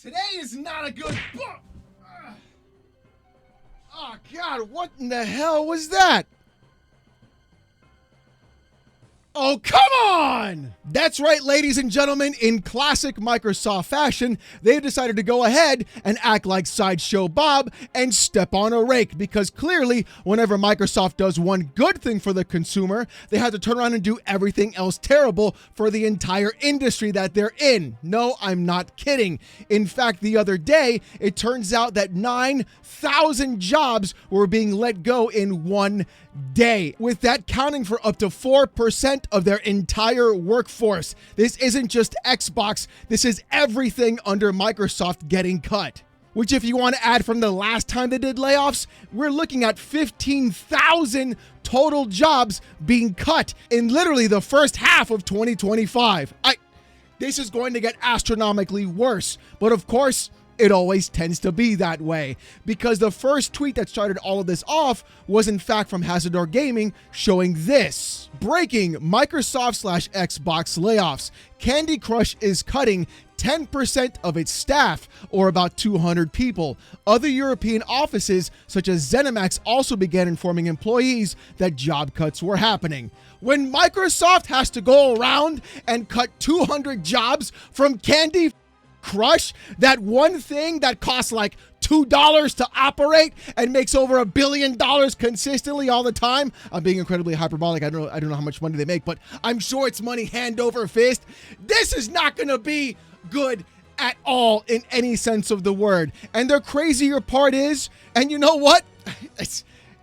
Today is not a good. Oh, God, what in the hell was that? Oh, come on! That's right, ladies and gentlemen. In classic Microsoft fashion, they've decided to go ahead and act like Sideshow Bob and step on a rake, because clearly, whenever Microsoft does one good thing for the consumer, they have to turn around and do everything else terrible for the entire industry that they're in. No, I'm not kidding. In fact, the other day, it turns out that 9,000 jobs were being let go in one day, with that counting for up to 4% of their entire workforce. This isn't just Xbox, this is everything under Microsoft getting cut. Which, if you want to add from the last time they did layoffs, we're looking at 15,000 total jobs being cut in literally the first half of 2025. This is going to get astronomically worse, but of course, it always tends to be that way, because the first tweet that started all of this off was in fact from Hazardor Gaming, showing this. Breaking: Microsoft/Xbox layoffs. Candy Crush is cutting 10% of its staff, or about 200 people. Other European offices, such as ZeniMax, also began informing employees that job cuts were happening. When Microsoft has to go around and cut 200 jobs from Candy Crush, that one thing that costs like $2 to operate and makes over $1 billion consistently all the time. I'm being incredibly hyperbolic. I don't know how much money they make, but I'm sure it's money hand over fist. This is not going to be good at all in any sense of the word. And the crazier part is, and you know what?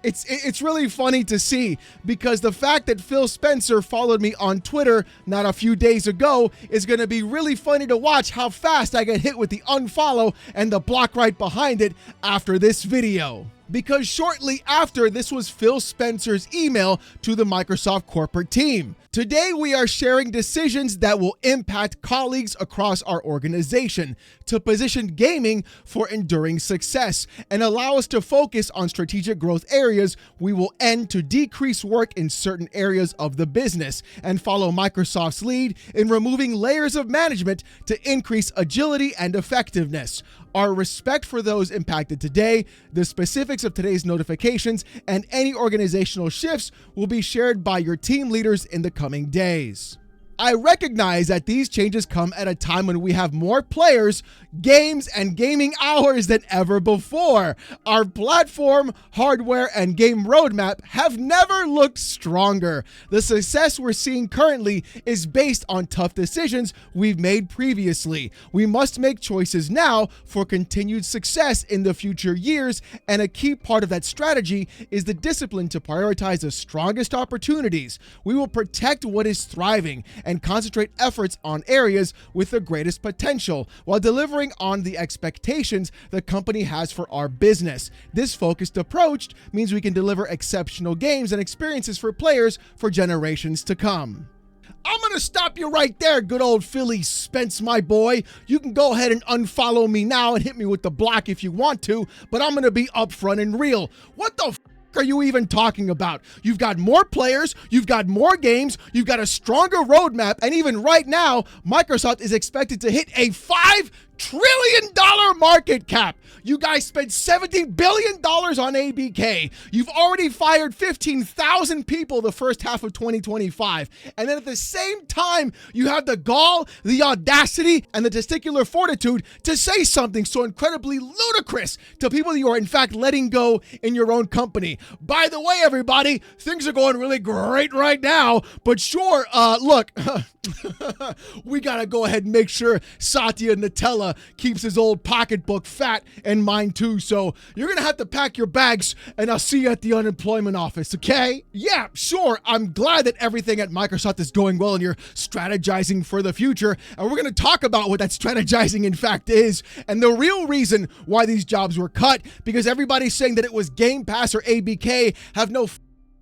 It's really funny to see, because the fact that Phil Spencer followed me on Twitter not a few days ago is going to be really funny to watch how fast I get hit with the unfollow and the block right behind it after this video. Because shortly after, this was Phil Spencer's email to the Microsoft corporate team. Today, we are sharing decisions that will impact colleagues across our organization to position gaming for enduring success and allow us to focus on strategic growth areas. We will end to decrease work in certain areas of the business and follow Microsoft's lead in removing layers of management to increase agility and effectiveness. Our respect for those impacted today, the specifics of today's notifications, and any organizational shifts will be shared by your team leaders in the coming days. I recognize that these changes come at a time when we have more players, games, and gaming hours than ever before. Our platform, hardware, and game roadmap have never looked stronger. The success we're seeing currently is based on tough decisions we've made previously. We must make choices now for continued success in the future years, and a key part of that strategy is the discipline to prioritize the strongest opportunities. We will protect what is thriving and concentrate efforts on areas with the greatest potential while delivering on the expectations the company has for our business. This focused approach means we can deliver exceptional games and experiences for players for generations to come. I'm going to stop you right there, good old Philly Spence, my boy. You can go ahead and unfollow me now and hit me with the block if you want to, but I'm going to be upfront and real. What the are you even talking about? You've got more players, you've got more games, you've got a stronger roadmap, and even right now, Microsoft is expected to hit a $5 trillion market cap. You guys spent $17 billion on ABK. You've already fired 15,000 people the first half of 2025. And then at the same time, you have the gall, the audacity, and the testicular fortitude to say something so incredibly ludicrous to people you are in fact letting go in your own company. By the way, everybody, things are going really great right now, but sure, look, we gotta go ahead and make sure Satya Nadella keeps his old pocketbook fat, and mine too, so you're gonna have to pack your bags and I'll see you at the unemployment office, okay? Yeah, sure, I'm glad that everything at Microsoft is going well and you're strategizing for the future, and we're gonna talk about what that strategizing in fact is, and the real reason why these jobs were cut, because everybody's saying that it was Game Pass or ABK, have no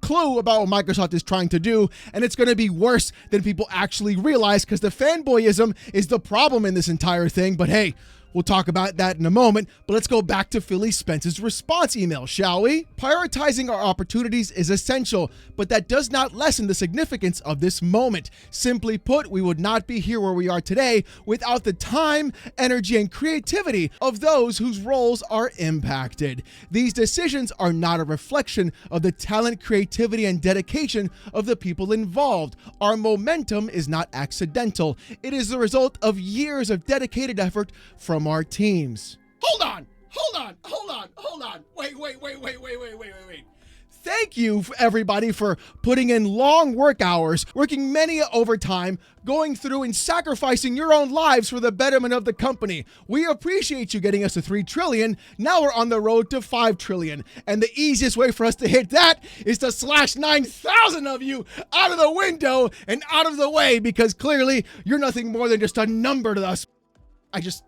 clue about what Microsoft is trying to do, and it's going to be worse than people actually realize, because the fanboyism is the problem in this entire thing. But hey, We'll talk about that in a moment, but let's go back to Philly Spence's response email, shall we? Prioritizing our opportunities is essential, but that does not lessen the significance of this moment. Simply put, we would not be here where we are today without the time, energy, and creativity of those whose roles are impacted. These decisions are not a reflection of the talent, creativity, and dedication of the people involved. Our momentum is not accidental. It is the result of years of dedicated effort from our teams. Hold on. Wait. Thank you, everybody, for putting in long work hours, working many overtime, going through and sacrificing your own lives for the betterment of the company. We appreciate you getting us to 3 trillion. Now we're on the road to 5 trillion. And the easiest way for us to hit that is to slash 9,000 of you out of the window and out of the way, because clearly you're nothing more than just a number to us. I just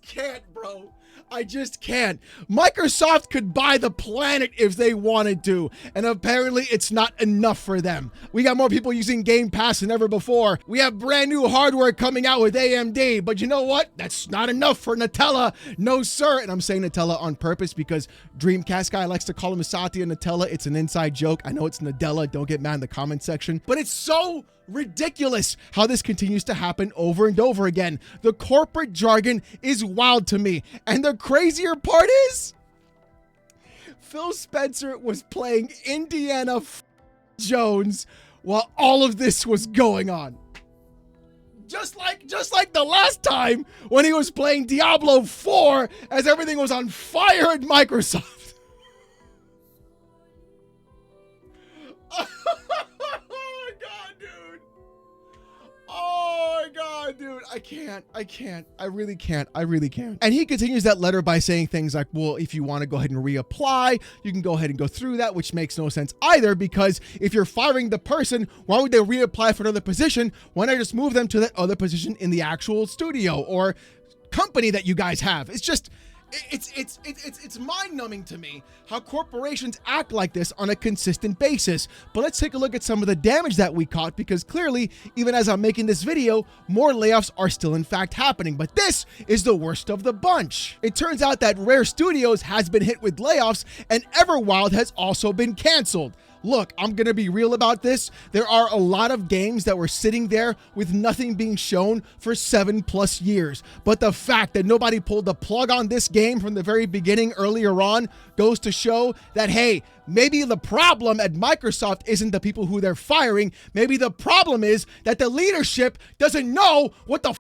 can't, bro. I just can't. Microsoft could buy the planet if they wanted to, and apparently it's not enough for them. We got more people using Game Pass than ever before. We have brand new hardware coming out with AMD, but you know what? That's not enough for Nutella. No, sir. And I'm saying Nutella on purpose because Dreamcast guy likes to call him Satya Nutella. It's an inside joke. I know it's Nadella. Don't get mad in the comment section, but it's so ridiculous how this continues to happen over and over again. The corporate jargon is wild to me. And the crazier part is, Phil Spencer was playing Indiana Jones while all of this was going on. Just like the last time when he was playing Diablo 4 as everything was on fire at Microsoft. Oh my God, dude. I really can't. And he continues that letter by saying things like, well, if you want to go ahead and reapply, you can go ahead and go through that, which makes no sense either, because if you're firing the person, why would they reapply for another position? Why not just move them to that other position in the actual studio or company that you guys have? It's just, it's mind-numbing to me how corporations act like this on a consistent basis. But let's take a look at some of the damage that we caught, because clearly, even as I'm making this video, more layoffs are still in fact happening. But this is the worst of the bunch. It turns out that Rare Studios has been hit with layoffs, and Everwild has also been canceled. Look, I'm going to be real about this. There are a lot of games that were sitting there with nothing being shown for 7+ years. But the fact that nobody pulled the plug on this game from the very beginning earlier on goes to show that, hey, maybe the problem at Microsoft isn't the people who they're firing. Maybe the problem is that the leadership doesn't know what the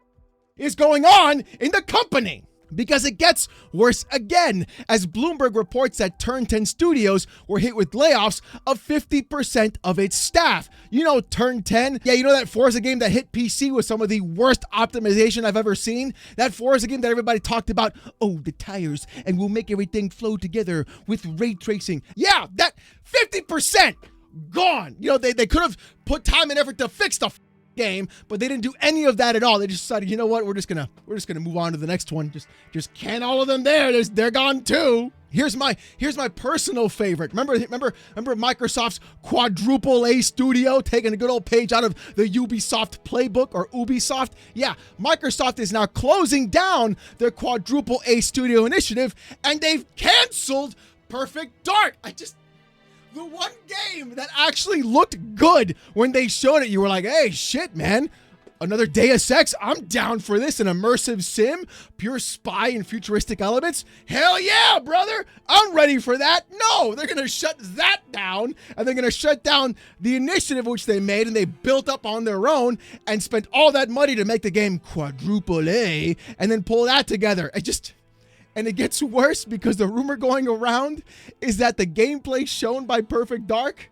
is going on in the company. Because it gets worse again, as Bloomberg reports that Turn 10 Studios were hit with layoffs of 50% of its staff. You know Turn 10? Yeah, you know that Forza game that hit PC with some of the worst optimization I've ever seen? That Forza game that everybody talked about, oh, the tires, and we'll make everything flow together with ray tracing. Yeah, that 50% gone. You know, they could have put time and effort to fix the game, but they didn't do any of that at all. They just decided, you know what, we're just gonna move on to the next one. Just can all of them there. They're gone too. Here's my personal favorite. Remember Microsoft's quadruple A studio taking a good old page out of the Ubisoft playbook, or Ubisoft? Yeah, Microsoft is now closing down their quadruple A studio initiative, and they've canceled Perfect Dark. The one game that actually looked good when they showed it, you were like, hey, shit, man. Another Deus Ex? I'm down for this. An immersive sim, pure spy and futuristic elements? Hell yeah, brother. I'm ready for that. No, they're going to shut that down, and they're going to shut down the initiative which they made and they built up on their own and spent all that money to make the game quadruple A and then pull that together. And it gets worse because the rumor going around is that the gameplay shown by Perfect Dark,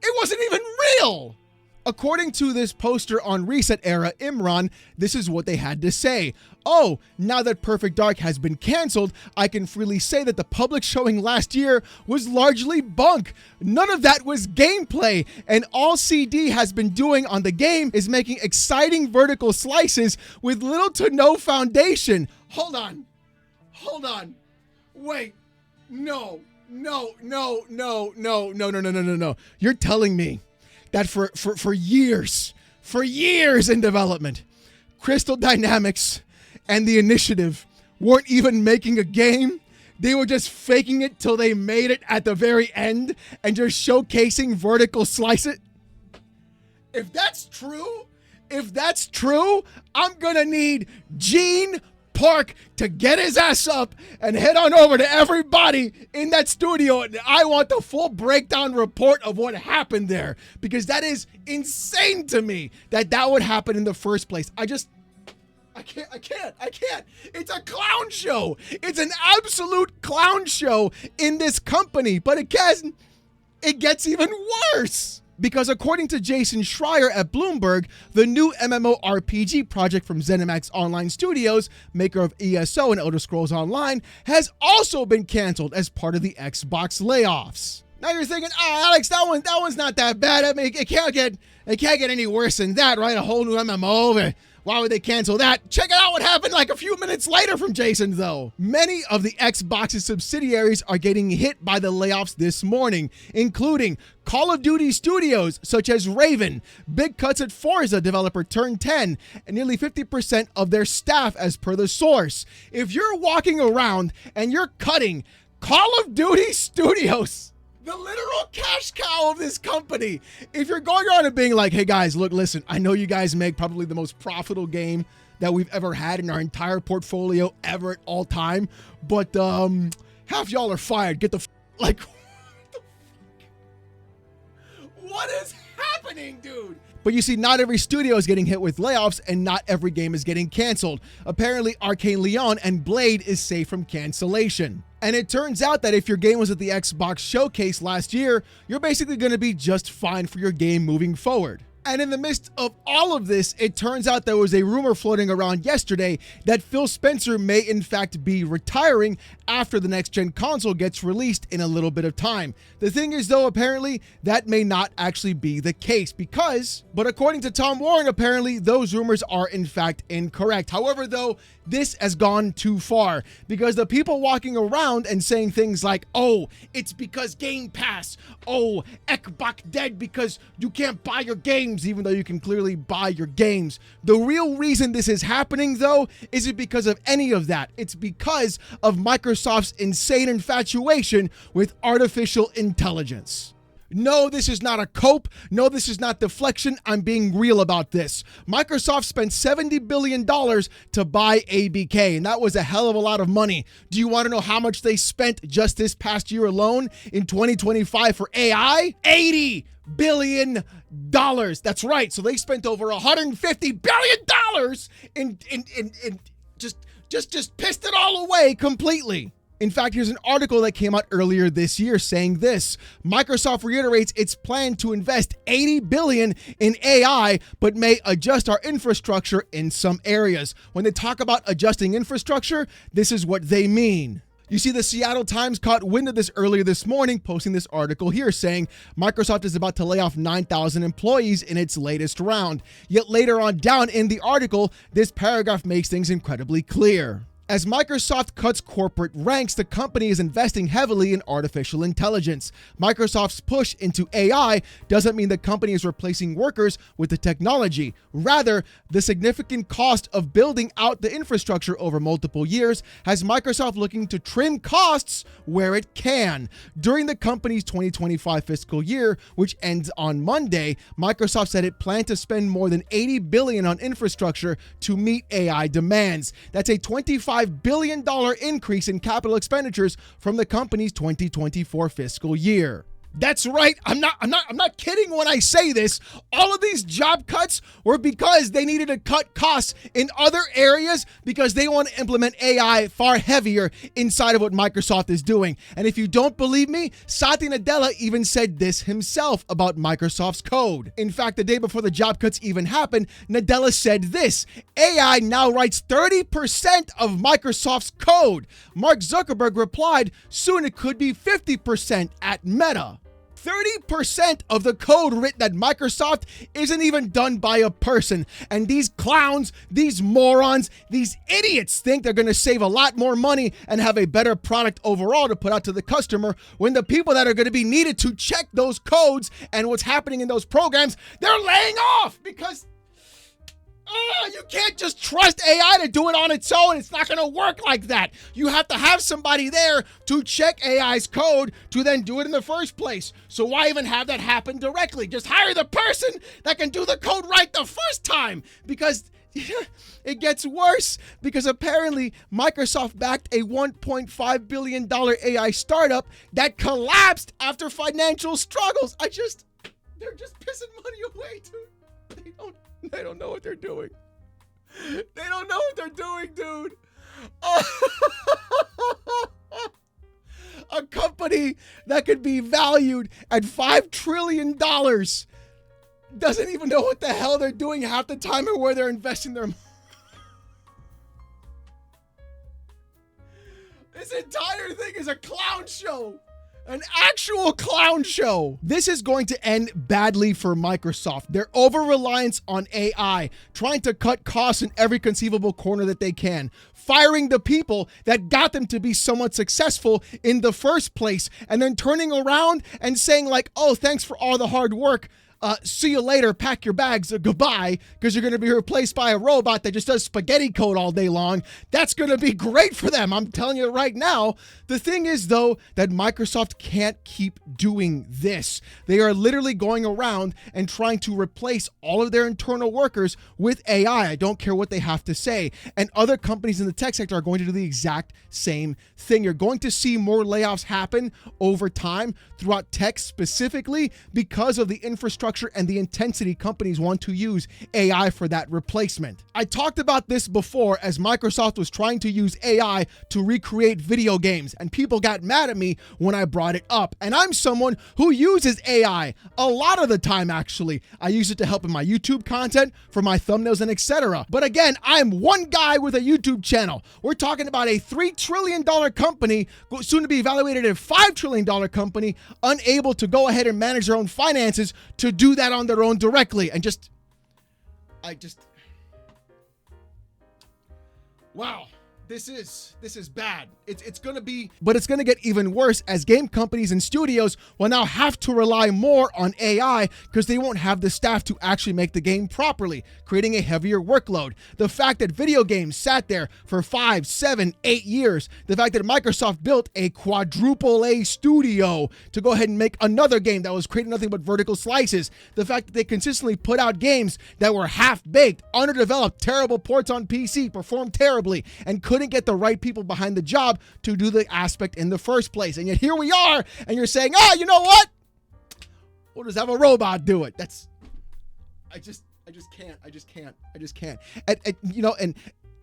it wasn't even real. According to this poster on Reset Era, Imran, this is what they had to say. Oh, now that Perfect Dark has been canceled, I can freely say that the public showing last year was largely bunk. None of that was gameplay, and all CD has been doing on the game is making exciting vertical slices with little to no foundation. Hold on. Wait. No. You're telling me that for years, for years in development. Crystal Dynamics and the Initiative weren't even making a game. They were just faking it till they made it at the very end and just showcasing vertical slice it. If that's true, I'm gonna need Gene Park to get his ass up and head on over to everybody in that studio. And I want the full breakdown report of what happened there, because that is insane to me that would happen in the first place. I can't. It's a clown show. It's an absolute clown show in this company. But again, it gets even worse. Because according to Jason Schreier at Bloomberg, the new MMORPG project from ZeniMax Online Studios, maker of ESO and Elder Scrolls Online, has also been canceled as part of the Xbox layoffs. Now you're thinking, oh, Alex, that one's not that bad. I mean, it can't get any worse than that, right? A whole new MMO. Why would they cancel that? Check out what happened like a few minutes later from Jason, though. Many of the Xbox's subsidiaries are getting hit by the layoffs this morning, including Call of Duty studios such as Raven, big cuts at Forza developer Turn 10, and nearly 50% of their staff as per the source. If you're walking around and you're cutting Call of Duty studios, the literal cash cow of this company, if you're going around and being like, hey guys, look, listen, I know you guys make probably the most profitable game that we've ever had in our entire portfolio ever at all time, but half y'all are fired. Get the like, what is happening, dude? But you see, not every studio is getting hit with layoffs and not every game is getting canceled. Apparently, Arcane Leon and Blade is safe from cancellation. And it turns out that if your game was at the Xbox Showcase last year, you're basically going to be just fine for your game moving forward. And in the midst of all of this, it turns out there was a rumor floating around yesterday that Phil Spencer may in fact be retiring after the next-gen console gets released in a little bit of time. The thing is, though, apparently that may not actually be the case but according to Tom Warren, apparently those rumors are in fact incorrect. However, though, this has gone too far, because the people walking around and saying things like, oh, it's because Game Pass, oh, Xbox dead because you can't buy your games, even though you can clearly buy your games. The real reason this is happening, though, isn't because of any of that. It's because of Microsoft's insane infatuation with artificial intelligence. No, this is not a cope. No, this is not deflection. I'm being real about this. Microsoft spent $70 billion to buy ABK, and that was a hell of a lot of money. Do you want to know how much they spent just this past year alone in 2025 for AI? $80 billion. That's right. So they spent over $150 billion in just pissed it all away completely. In fact, here's an article that came out earlier this year saying this: Microsoft reiterates its plan to invest $80 billion in AI, but may adjust our infrastructure in some areas. When they talk about adjusting infrastructure, this is what they mean. You see, the Seattle Times caught wind of this earlier this morning, posting this article here saying Microsoft is about to lay off 9,000 employees in its latest round. Yet later on down in the article, this paragraph makes things incredibly clear. As Microsoft cuts corporate ranks, the company is investing heavily in artificial intelligence. Microsoft's push into AI doesn't mean the company is replacing workers with the technology. Rather, the significant cost of building out the infrastructure over multiple years has Microsoft looking to trim costs where it can. During the company's 2025 fiscal year, which ends on Monday, Microsoft said it planned to spend more than $80 billion on infrastructure to meet AI demands. That's a $25 billion increase in capital expenditures from the company's 2024 fiscal year. That's right. I'm not kidding when I say this. All of these job cuts were because they needed to cut costs in other areas because they want to implement AI far heavier inside of what Microsoft is doing. And if you don't believe me, Satya Nadella even said this himself about Microsoft's code. In fact, the day before the job cuts even happened, Nadella said this: AI now writes 30% of Microsoft's code. Mark Zuckerberg replied, soon it could be 50% at Meta. 30% of the code written at Microsoft isn't even done by a person. And these clowns, these morons, these idiots think they're going to save a lot more money and have a better product overall to put out to the customer, when the people that are going to be needed to check those codes and what's happening in those programs, they're laying off because You can't just trust AI to do it on its own. It's not going to work like that. You have to have somebody there to check AI's code to then do it in the first place. So why even have that happen directly? Just hire the person that can do the code right the first time, because it gets worse, because apparently Microsoft backed a $1.5 billion AI startup that collapsed after financial struggles. They're just pissing money away, dude. They don't know what they're doing. They don't know what they're doing, dude. A company that could be valued at $5 trillion doesn't even know what the hell they're doing half the time or where they're investing their money. This entire thing is a clown show. An actual clown show. This is going to end badly for Microsoft. Their over-reliance on AI, trying to cut costs in every conceivable corner that they can, firing the people that got them to be somewhat successful in the first place, and then turning around and saying like, oh, thanks for all the hard work. See you later, pack your bags, goodbye, because you're going to be replaced by a robot that just does spaghetti code all day long. That's going to be great for them. I'm telling you right now. The thing is, though, that Microsoft can't keep doing this. They are literally going around and trying to replace all of their internal workers with AI. I don't care what they have to say. And other companies in the tech sector are going to do the exact same thing. You're going to see more layoffs happen over time throughout tech specifically because of the infrastructure and the intensity companies want to use AI for that replacement. I talked about this before as Microsoft was trying to use AI to recreate video games, and people got mad at me when I brought it up. And I'm someone who uses AI a lot of the time, actually. I use it to help in my YouTube content, for my thumbnails and etc. But again, I'm one guy with a YouTube channel. We're talking about a $3 trillion company, soon to be evaluated at a $5 trillion company, unable to go ahead and manage their own finances to do that on their own directly. And wow, this is bad. It's gonna be, but it's gonna get even worse as game companies and studios will now have to rely more on AI because they won't have the staff to actually make the game properly, creating a heavier workload. The fact that video games sat there for 5, 7, 8 years, the fact that Microsoft built a quadruple A studio to go ahead and make another game that was creating nothing but vertical slices, the fact that they consistently put out games that were half-baked, underdeveloped, terrible ports on PC, performed terribly, and couldn't get the right people behind the job to do the aspect in the first place. And yet here we are, and you're saying, oh, you know what? We'll just have a robot do it. I just can't.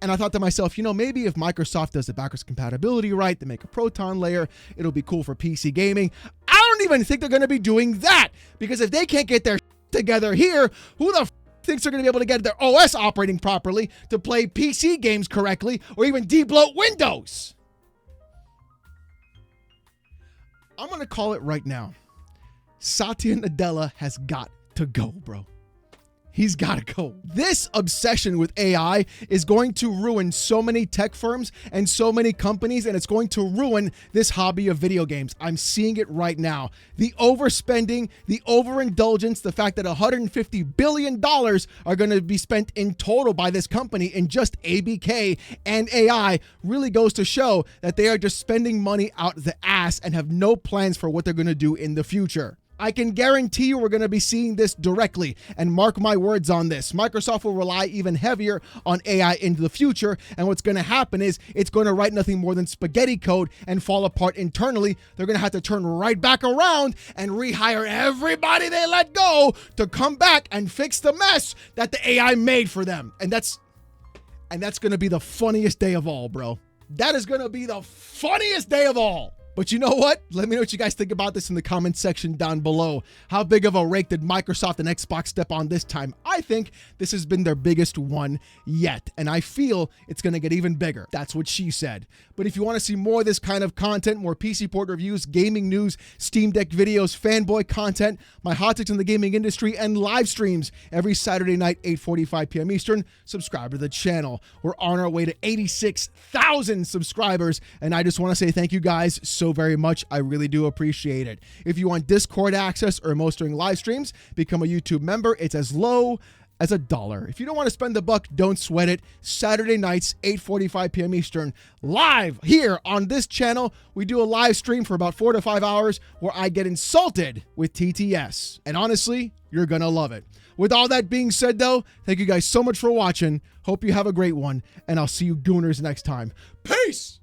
And I thought to myself, maybe if Microsoft does the backwards compatibility right, they make a Proton layer, it'll be cool for PC gaming. I don't even think they're going to be doing that, because if they can't get their together here, who the thinks they're going to be able to get their OS operating properly to play PC games correctly or even debloat Windows? I'm going to call it right now. Satya Nadella has got to go, bro. He's got to go. This obsession with AI is going to ruin so many tech firms and so many companies, and it's going to ruin this hobby of video games. I'm seeing it right now. The overspending, the overindulgence, the fact that $150 billion are going to be spent in total by this company in just ABK and AI really goes to show that they are just spending money out the ass and have no plans for what they're going to do in the future. I can guarantee you we're going to be seeing this directly, and mark my words on this. Microsoft will rely even heavier on AI into the future, and what's going to happen is it's going to write nothing more than spaghetti code and fall apart internally. They're going to have to turn right back around and rehire everybody they let go to come back and fix the mess that the AI made for them. And that's going to be the funniest day of all, bro. That is going to be the funniest day of all. But you know what? Let me know what you guys think about this in the comments section down below. How big of a rake did Microsoft and Xbox step on this time? I think this has been their biggest one yet, and I feel it's going to get even bigger. That's what she said. But if you want to see more of this kind of content, more PC port reviews, gaming news, Steam Deck videos, fanboy content, my hot takes in the gaming industry, and live streams every Saturday night, 8:45 p.m. Eastern, subscribe to the channel. We're on our way to 86,000 subscribers, and I just want to say thank you guys so very much. I really do appreciate it. If you want Discord access or most during live streams, become a YouTube member. It's as low as $1. If you don't want to spend the buck, don't sweat it. Saturday nights, 8:45 p.m. Eastern, live here on this channel. We do a live stream for about 4 to 5 hours where I get insulted with TTS. And honestly, you're going to love it. With all that being said, though, thank you guys so much for watching. Hope you have a great one, and I'll see you gooners next time. Peace!